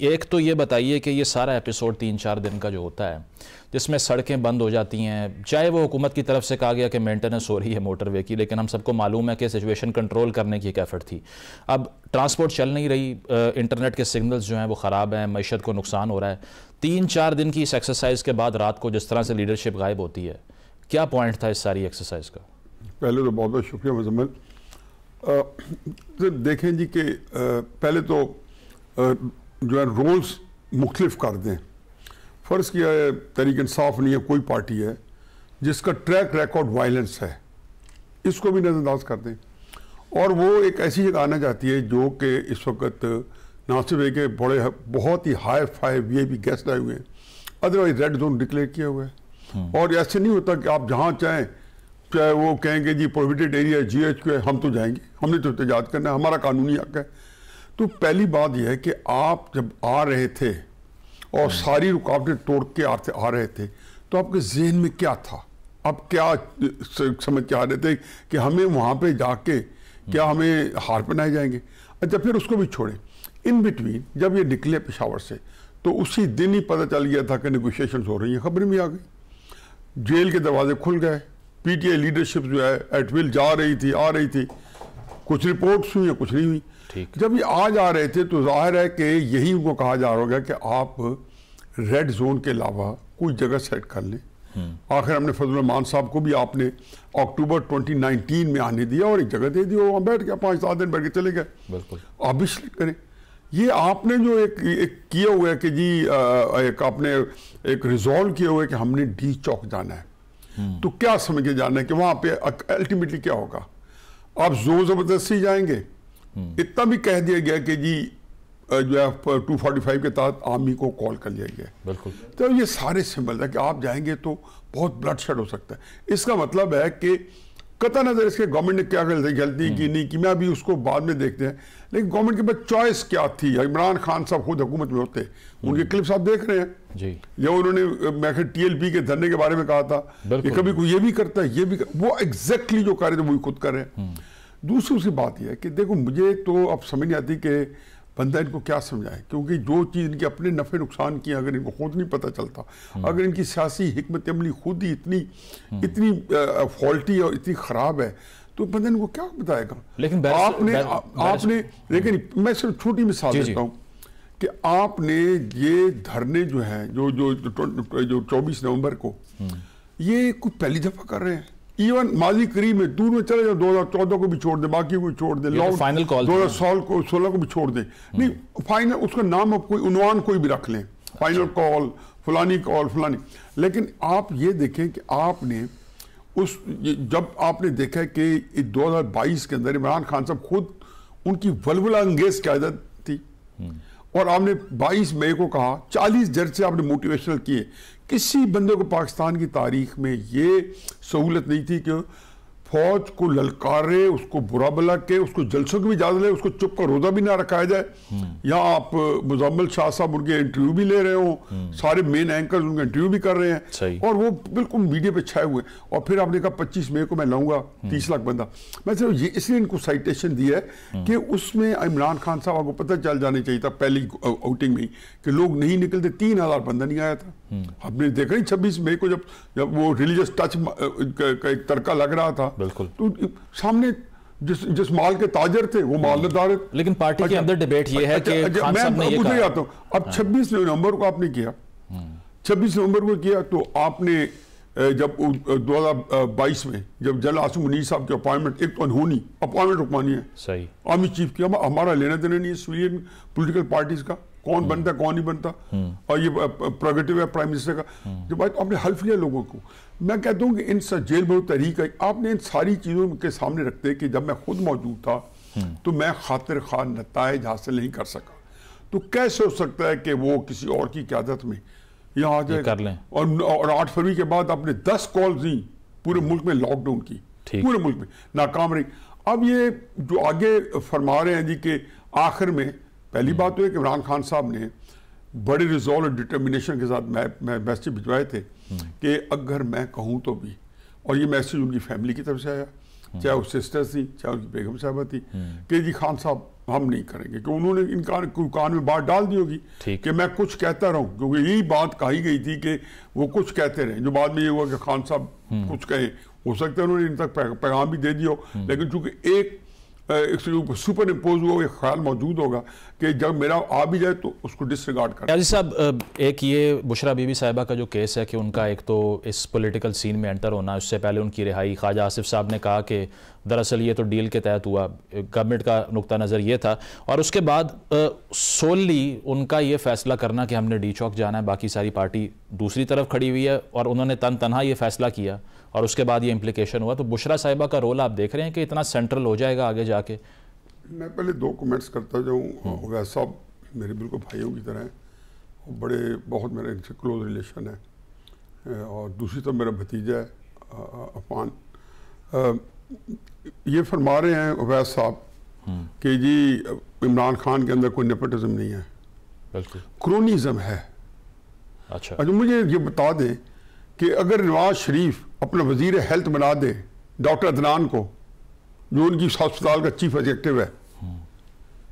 एक तो ये बताइए कि ये सारा एपिसोड 3-4 दिन का जो होता है जिसमें सड़कें बंद हो जाती हैं, चाहे वो हुकूमत की तरफ से कहा गया कि मेंटेनेंस हो रही है मोटरवे की, लेकिन हम सबको मालूम है कि सिचुएशन कंट्रोल करने की एक एफर्ट थी। अब ट्रांसपोर्ट चल नहीं रही, इंटरनेट के सिग्नल्स जो हैं वो ख़राब हैं, मईशत को नुकसान हो रहा है। 3-4 दिन की इस एक्सरसाइज के बाद रात को जिस तरह से लीडरशिप गायब होती है, क्या पॉइंट था इस सारी एक्सरसाइज का? पहले तो बहुत बहुत शुक्रिया मुजम्मिल। देखें जी कि पहले तो जो है रोल्स मुख्तलिफ कर दें। फ़र्ज़ किया है तहरीक इंसाफ नहीं है कोई पार्टी है जिसका ट्रैक रिकॉर्ड वायलेंस है, इसको भी नज़रअंदाज कर दें। और वो एक ऐसी जगह आना चाहती है जो कि इस वक्त ना सिर्फ एक बड़े बहुत ही हाई फाई VIP गेस्ट आए हुए हैं, अदरवाइज रेड जोन डिक्लेयर किया हुआ है। और ऐसे नहीं होता कि आप जहाँ चाहें, चाहे वो कहेंगे जी प्रोहिबिटेड एरिया GHQ है, हम तो जाएंगे, हमने तो एहतजाज करना है, हमारा कानूनी हक है। तो पहली बात यह है कि आप जब आ रहे थे और सारी रुकावटें तोड़ के आ रहे थे तो आपके जहन में क्या था? आप क्या समझ के आ रहे थे कि हमें वहाँ पे जाके क्या हमें हार पहनाए जाएंगे? अच्छा, फिर उसको भी छोड़ें। इन बिटवीन जब ये निकले पेशावर से तो उसी दिन ही पता चल गया था कि नेगोशिएशंस हो रही हैं, खबर भी आ गई, जेल के दरवाजे खुल गए, PTI लीडरशिप जो है एट विल जा रही थी, आ रही थी, कुछ रिपोर्ट्स हुई, कुछ नहीं हुई। जब ये आ जा रहे थे तो जाहिर है कि यही उनको कहा जा रहा होगा कि आप रेड जोन के अलावा कोई जगह सेट कर लें। आखिर हमने फजल रहमान साहब को भी आपने अक्टूबर 2019 में आने दिया और एक जगह दे दी, वहाँ बैठ गया, 5-7 दिन बैठ के चले गए। बिल्कुल, आप भी सिलेक्ट करें। ये आपने जो एक किया हुआ है कि जी एक आपने एक रिजॉल्व किया हुआ है कि हमने D चौक जाना है, तो क्या समझ के जाना है कि वहाँ पे अल्टीमेटली क्या होगा? आप जोर जबरदस्ती जाएंगे? इतना भी कह दिया गया कि जी जो है 245 के तहत आर्मी को कॉल कर लिया गया। बिल्कुल, तो ये सारे सिंबल है कि आप जाएंगे तो बहुत ब्लड शेड हो सकता है। इसका मतलब है कि कतई नजर इसके गवर्नमेंट ने क्या गलती की नहीं की, मैं अभी उसको बाद में देखते हैं, लेकिन गवर्नमेंट के पास चॉइस क्या थी? इमरान खान साहब खुद हुकूमत में होते, उनके क्लिप्स आप देख रहे हैं जी, जब उन्होंने मैं TLP के धरने के बारे में कहा था कि कभी कोई ये भी करता है, ये भी वो एग्जैक्टली जो कर रहे थे वही खुद कर रहे हैं। दूसरी सी बात यह है कि देखो, मुझे तो अब समझ नहीं आती कि बंदा इनको क्या समझाए, क्योंकि जो चीज़ इनके अपने नफ़े नुकसान की अगर इनको खुद नहीं पता चलता, अगर इनकी सियासी हिकमत अमली खुद ही इतनी फॉल्टी और इतनी ख़राब है तो बंदा इनको क्या बताएगा? लेकिन आपने लेकिन मैं सिर्फ छोटी मिसाल देता हूँ कि आपने ये धरने जो है जो 24 नवंबर को, ये कुछ पहली दफ़ा कर रहे हैं। इवन माजी करीब में दूर में चले जाओ, 2014 को भी छोड़ दे, बाकी को भी छोड़ दे, फाइनल कॉल 2016 को भी छोड़ दे, नहीं फाइनल उसका नाम आप कोई उन्वान कोई भी रख लें, फाइनल कॉल फलानी कॉल फलानी। लेकिन आप ये देखें कि आपने जब आपने देखा कि 2022 के अंदर इमरान खान साहब खुद उनकी वलवला अंगेज क़यादत थी और आपने 22 मई को कहा, 40 जज से आपने मोटिवेशनल किए। किसी बंदे को पाकिस्तान की तारीख में ये सहूलत नहीं थी कि फौज को ललकारे, उसको बुरा भला के, उसको जलसों की भी इजाजत ले, उसको चुप का रोजा भी ना रखाया जाए। यहाँ आप मुजम्मिल शाह साहब उनके इंटरव्यू भी ले रहे हो, सारे मेन एंकर्स उनका इंटरव्यू भी कर रहे हैं और वो बिल्कुल मीडिया पे छाए हुए। और फिर आपने कहा 25 मई को मैं लाऊंगा 30 लाख बंदा। मैं सिर्फ ये इसलिए इनको साइटेशन दी है कि उसमें इमरान खान साहब को पता चल जाना चाहिए था पहली आउटिंग में कि लोग नहीं निकलते, 3000 बंदा नहीं आया था। आपने देखा ही 26 मई को जब वो रिलीजियस टच का एक तड़का लग रहा था, बिल्कुल, तो सामने जिस माल के ताजर थे वो मालदार। लेकिन पार्टी के अंदर डिबेट ये है कि खान साहब ने ये कहा। आता हूं, अब 26 नवंबर को आपने किया, 26 नवंबर को किया तो आपने जब 2022 में जब जनरल आसिम मुनीर साहब की अपॉइंटमेंट, एक तो अनहोनी अपॉइंटमेंट रुकवानी है, सही आर्मी चीफ की, हमारा लेना देना नहीं है सिविलियन पॉलिटिकल पार्टीज का, कौन बनता कौन नहीं बनता, और ये प्रोगेटिव है प्राइम मिनिस्टर का। जब आपने हल्फ लिया लोगों को, मैं कहता हूँ कि इन जेल बहुत तरीका आपने इन सारी चीज़ों के सामने रखते कि जब मैं खुद मौजूद था तो मैं खातिर खां नताइज हासिल नहीं कर सका, तो कैसे हो सकता है कि वो किसी और की क़यादत में यहाँ आ जाए कर लें। और 8 फरवरी के बाद आपने 10 कॉल दी पूरे मुल्क में लॉकडाउन की, पूरे मुल्क में नाकाम रही। अब ये जो आगे फरमा रहे हैं जी कि आखिर में पहली बात तो है कि इमरान खान साहब ने बड़े रिजॉल्व और डिटर्मिनेशन के साथ मैसेज भिजवाए थे कि अगर मैं कहूँ तो भी, और ये मैसेज उनकी फैमिली की तरफ से आया, चाहे वो सिस्टर्स थी चाहे उनकी बेगम साहबा थी, कि जी खान साहब हम नहीं करेंगे, क्योंकि उन्होंने इनका कान में बात डाल दी होगी कि मैं कुछ कहता रहूं, क्योंकि यही बात कही गई थी कि वो कुछ कहते रहे, जो बाद में ये हुआ कि खान साहब कुछ कहे, हो सकता है उन्होंने इन तक पैगाम भी दे दिया हो, लेकिन चूंकि एक सुपर इम्पोज हुआ, एक ख्याल मौजूद होगा कि जब मेरा आ भी जाए तो उसको डिसरिगार्ड कर। याजी साहब, एक ये बुशरा बीबी साहिबा का जो केस है कि उनका एक तो इस पॉलिटिकल सीन में एंटर होना, उससे पहले उनकी रिहाई, ख्वाजा आसिफ साहब ने कहा कि दरअसल ये तो डील के तहत हुआ, गवर्नमेंट का नुक्ता नज़र ये था, और उसके बाद सोलली उनका ये फैसला करना कि हमने डी चौक जाना है, बाकी सारी पार्टी दूसरी तरफ खड़ी हुई है, और उन्होंने तनहा ये फैसला किया और उसके बाद ये इम्प्लीकेशन हुआ। तो बुशरा साहिबा का रोल आप देख रहे हैं कि इतना सेंट्रल हो जाएगा आगे जाके? मैं पहले 2 कमेंट्स करता जाऊँ। वैसे साहब मेरे बिल्कुल भाइयों की तरह हैं, और बड़े बहुत मेरा इनसे क्लोज रिलेशन है, और दूसरी तरफ मेरा भतीजा है अफान। ये फरमा रहे हैं अवैस साहब कि जी इमरान खान के अंदर कोई नेपोटिज्म नहीं है, क्रोनिज्म है। अच्छा, मुझे ये बता दें कि अगर नवाज शरीफ अपना वजीर हेल्थ बना दे डॉक्टर अदनान को, जो उनकी अस्पताल का चीफ एग्जीक्यूटिव है,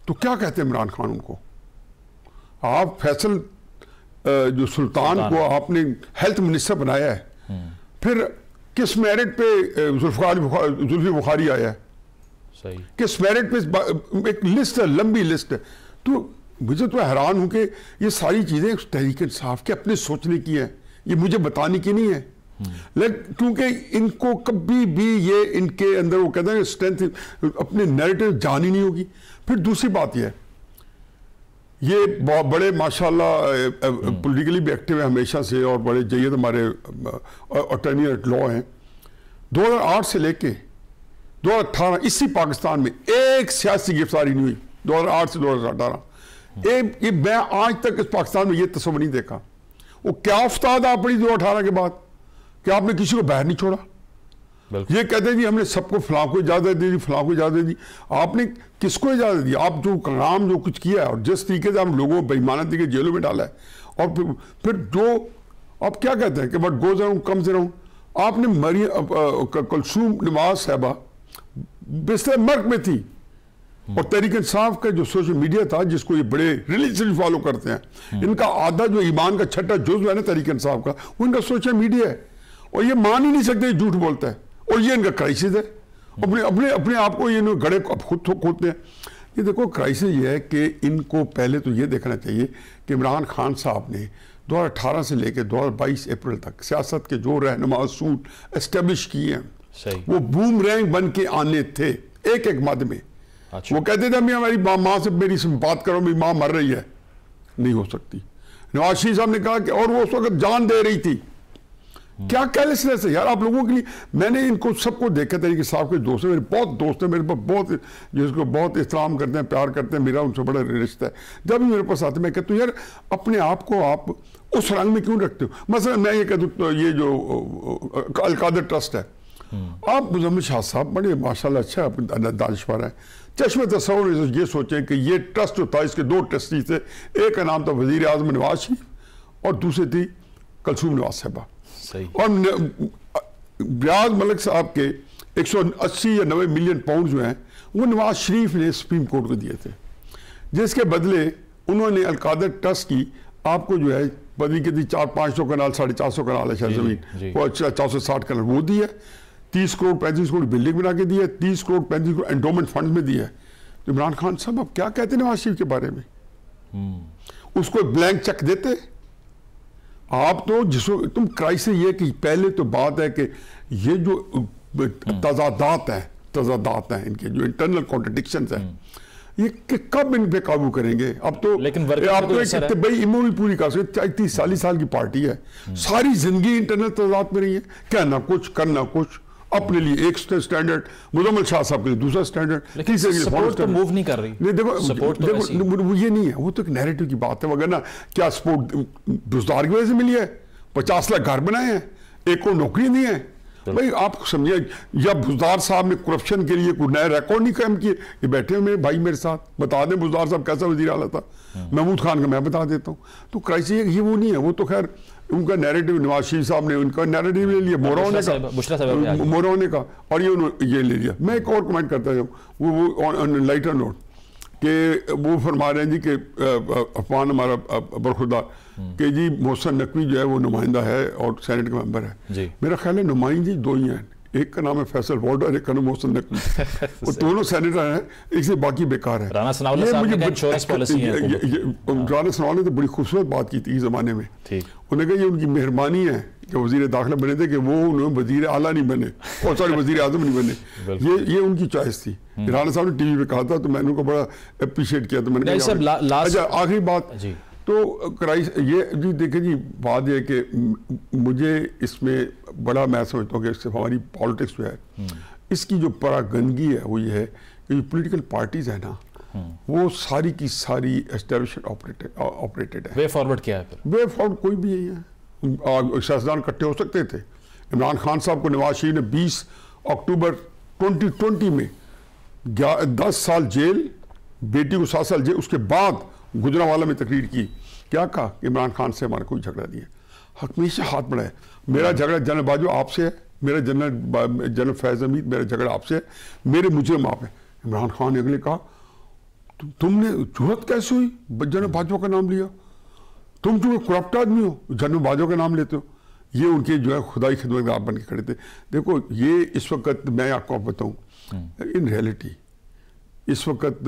तो क्या कहते हैं इमरान खान उनको? आप फैसल जो सुल्तान को आपने हेल्थ मिनिस्टर बनाया है, फिर किस मेरिट पे जुल्फी बुखारी आया है? सही, किस मेरिट पे? एक लिस्ट है, लंबी लिस्ट है। तो मुझे तो हैरान हूं कि ये सारी चीजें तहरीक इंसाफ के अपने सोचने की है, ये मुझे बताने की नहीं है। लेकिन क्योंकि इनको कभी भी ये इनके अंदर वो कहते हैं स्ट्रेंथ, अपने नैरेटिव जान ही नहीं होगी। फिर दूसरी बात ये बहुत बड़े माशाल्लाह पॉलिटिकली भी एक्टिव है हमेशा से, और बड़े जयद हमारे अटॉर्नी एट लॉ हैं। 2008 से लेके 2018 इसी पाकिस्तान में एक सियासी गिरफ्तारी नहीं हुई, 2008 से 2018। ये मैं आज तक इस पाकिस्तान में ये तस्वीर नहीं देखा। वो क्या उस्ताद आप पड़ी 2018 के बाद कि आपने किसी को बाहर नहीं छोड़ा? ये कहते जी हमने सबको फलां को इजाजत दे दी, फलां को इजाजत दी। आपने किसको इजाजत दी? आप जो काम जो कुछ किया है, और जिस तरीके से आप लोगों को बेईमानत के जेलों में डाला है, और फिर जो आप क्या कहते हैं कि but goes around comes around. आपने कुलसूम नवाज साहबा बिस्तर मर्ग में थी, और तहरीक इंसाफ का जो सोशल मीडिया था, जिसको ये बड़े रिलीजियसली फॉलो करते हैं, इनका आधा जो ईमान का छठा जुज़ है ना तहरीक इंसाफ का, वो इनका सोशल मीडिया है, और ये मान ही नहीं सकते झूठ बोलता है, और ये इनका क्राइसिस है। अपने अपने अपने आप को ये गड़े खुद खोदते हैं। ये देखो क्राइसिस ये है कि इनको पहले तो ये देखना चाहिए कि इमरान खान साहब ने 2018 से लेकर 2022 अप्रैल तक सियासत के जो रहनुमा असूल एस्टेब्लिश किए हैं, वो बूमरैंग बन के आने थे एक एक मद में। अच्छा। वो कहते थे हमारी माँ से मेरी बात करो, मेरी माँ मर रही है, नहीं हो सकती। नवाज शरीफ साहब ने कहा कि, और वो उस वक्त जान दे रही थी। क्या केयरलेसनेस है यार आप लोगों के लिए। मैंने इनको सबको देखा तरीके साहब के दोस्त हैं, मेरे बहुत दोस्त हैं, मेरे पास बहुत, जिसको बहुत एहतराम करते हैं, प्यार करते हैं, मेरा उनसे बड़ा रिश्ता है। जब भी मेरे पास आते मैं कहता हूँ यार अपने आप को आप उस रंग में क्यों रखते हो? मसलन मैं ये कहता हूँ ये जो अलकादर ट्रस्ट है, आप मुजम्मिल शाह साहब बड़े माशाल्लाह अच्छा दानिशवर है। चश्मे तस्वुर ये सोचें कि ये ट्रस्ट जो था इसके 2 ट्रस्टी थे, एक का नाम था वजीर आजम नवाज शरीफ और दूसरी थी कुलसूम नवाज साहबा। और रियाज मलिक साहब के 180 या 90 मिलियन पाउंड जो हैं वो नवाज शरीफ ने सुप्रीम कोर्ट को दिए थे, जिसके बदले उन्होंने अलकादर ट्रस्ट की आपको जो है बदली के दी 400-500 कनाल 450 कनाल है शायद जमीन, वो 460 कनाल वो दी है, 30 करोड़ 35 करोड़ बिल्डिंग बना के दी है, 30 करोड़ 35 करोड़ एंडोमेंट फंड में दिया है। तो इमरान खान साहब अब क्या कहते हैं नवाज शरीफ के बारे में? उसको ब्लैंक चेक देते आप? तो जिसको तुम क्राइसिस ये कि पहले तो बात है कि ये जो तजादात हैं इनके जो इंटरनल कॉन्ट्रडिक्शंस हैं, ये कि कब इन पे काबू करेंगे? अब तो लेकिन आप तो भाई इमोनी पूरी कर सकते, 30-40 साल की पार्टी है, सारी जिंदगी इंटरनल तजादात में रही है, कहना कुछ करना कुछ, अपने लिए एक स्टैंडर्ड, मुजम्मिल शाह साहब के लिए दूसरा स्टैंडर्ड, सपोर्ट तो मूव नहीं कर रही। नहीं देखो वो ये नहीं है, वो तो एक नैरेटिव की बात है। वगैरह क्या सपोर्ट बुजदार की वजह से मिली है? 50 लाख घर बनाए हैं, एक को नौकरी नहीं है। भाई आप समझिए, या बुजदार साहब ने करप्शन के लिए कोई नया रिकॉर्ड नहीं कायम किए। ये बैठे हुए मेरे भाई मेरे साथ, बता दें बुजदार साहब कैसा वजीर आला था, महमूद खान का मैं बता देता हूँ। तो क्राइसिस ये वो नहीं है, वो तो खैर उनका नैरेटिव, नवाज शरीफ साहब ने उनका नैरेटिव ले लिया, मोरा होने का, और ये ले लिया। मैं एक और कमेंट करता हूँ, वो ऑन लाइटर नोट, कि वो फरमा रहे हैं जी कि अफवान हमारा बरखुरदार कि जी मोहसिन नकवी जो है वो नुमाइंदा है और सेनेट का मेंबर है। मेरा ख्याल है नुमाइंदी दो ही हैं, एक का नाम है फैसल वार्डर, एक का नाम मोहसिन नकवी। वो दोनों सेनेटर हैं, एक से बाकी बेकार है। राना सनाउल्लाह साहब ने इंश्योरेंस पॉलिसी है। राना सनाउल्लाह ने बड़ी खूबसूरत बात की थी इस जमाने में। उन्होंने कहा ये उनकी मेहरबानी है कि वजीर दाखिला बने थे कि वो उन्होंने वजीर आला नहीं बने, और सॉरी वजीर आजम नहीं बने। ये उनकी चॉइस थी। राना साहब ने टीवी पे कहा था तो मैंने उनको बड़ा अप्रिशिएट किया। तो मैंने कहा अच्छा आखिरी बात तो कराई ये जी देखिए जी, बात यह कि मुझे इसमें बड़ा मैं समझता हूँ कि इससे हमारी पॉलिटिक्स जो है इसकी जो परागंदगी है वो ये है कि जो पोलिटिकल पार्टीज है ना वो सारी की सारी एस्टेब्लिशमेंट ऑपरेटेड है। वे फॉरवर्ड क्या है फिर? वे फॉरवर्ड कोई भी नहीं है। सियासतदान इकट्ठे हो सकते थे। इमरान खान साहब को नवाज शरीफ ने 20 अक्टूबर 2020 में 10 साल जेल, बेटी को 7 साल जेल, उसके बाद गुजरांवाला में तकरीर की, क्या कहा इमरान खान से हमारा कोई झगड़ा नहीं है, हमेशा हाथ बढ़ाया। मेरा झगड़ा जनरल बाजू आपसे है, मेरा जनरल फैज हमीद मेरा झगड़ा आपसे है, मेरे मुजरिम आप है। इमरान खान ने अगले कहा तुमने जरूरत कैसे हुई जनरल बाजवा का नाम लिया, तुम जो करप्ट आदमी हो जनरल बाजवा का नाम लेते हो। ये उनके जो है खुदाई खिदमतगार बन के खड़े थे। देखो ये इस वक्त मैं आपको बताऊं इन रियलिटी इस वक्त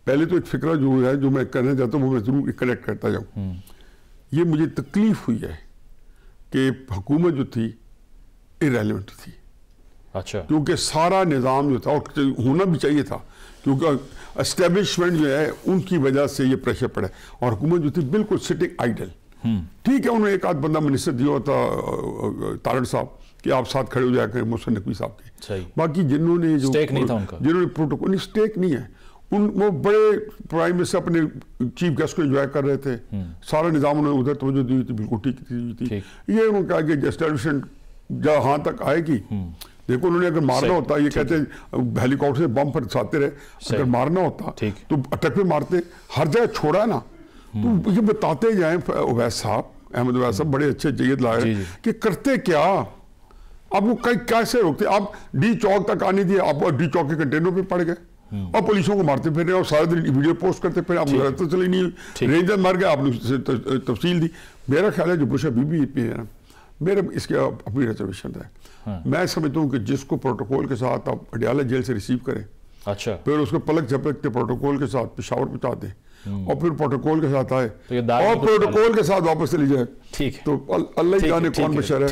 पहले तो एक फिक्रा जो है जो मैं करना चाहता हूँ वो मैं जरूर कनेक्ट करता जाऊँ। ये मुझे तकलीफ हुई है कि हुकूमत जो थी इरेलेवेंट थी। अच्छा। क्योंकि सारा निज़ाम जो था और होना भी चाहिए था, क्योंकि एस्टेब्लिशमेंट जो है उनकी वजह से ये प्रेशर पड़ा और हुकूमत जो थी बिल्कुल सिटिंग आइडल। ठीक है उन्होंने एक आध बंदा मिनिस्टर दिया होता तारड़ साहब कि आप साथ खड़े हो जाए करें मोहसिन नकवी साहब के, बाकी जिन्होंने जो स्टेक नहीं था उनका, जिन्होंने प्रोटोकॉल स्टेक नहीं है वो बड़े प्राइम मिनिस्टर अपने चीफ गेस्ट को एंजॉय कर रहे थे। सारा निज़ाम उन्होंने उधर तवज्जो दी थी, बिल्कुल ठीक थी। ये उन्होंने कहा कि एस्टेब्लिशमेंट जहाँ तक आएगी, देखो उन्होंने अगर मारना होता, ये कहते हैं हेलीकॉप्टर से बम फरसाते रहे, अगर मारना होता तो अटक पे मारते, हर जगह छोड़ा ना। तो ये बताते जाए अवैध साहब, अहमद अवैध साहब बड़े अच्छे जयद लाए कि करते क्या, अब वो कहीं कैसे रोकते। आप डी चौक तक आने दिए, आप डी चौक के कंटेनर पे पड़ गए और पुलिसों को मारते फिर और सारे दिन वीडियो पोस्ट करते फिर आप तो चली नहीं, रेंजर मार गए, आपने तफसील दी। मेरा ख्याल है जो बुश बीबी पे है ना, मेरा इसके अपनी रिजर्वेशन है। मैं समझता हूँ कि जिसको प्रोटोकॉल के साथ आप अडियाला जेल से रिसीव करें, अच्छा, फिर उसको पलक झपकते प्रोटोकॉल के साथ पेशावर पहुंचा दें और फिर प्रोटोकॉल के साथ आए और प्रोटोकॉल के साथ वापस चली जाए, ठीक है, तो अल्लाह ही जाने कौन बशर है।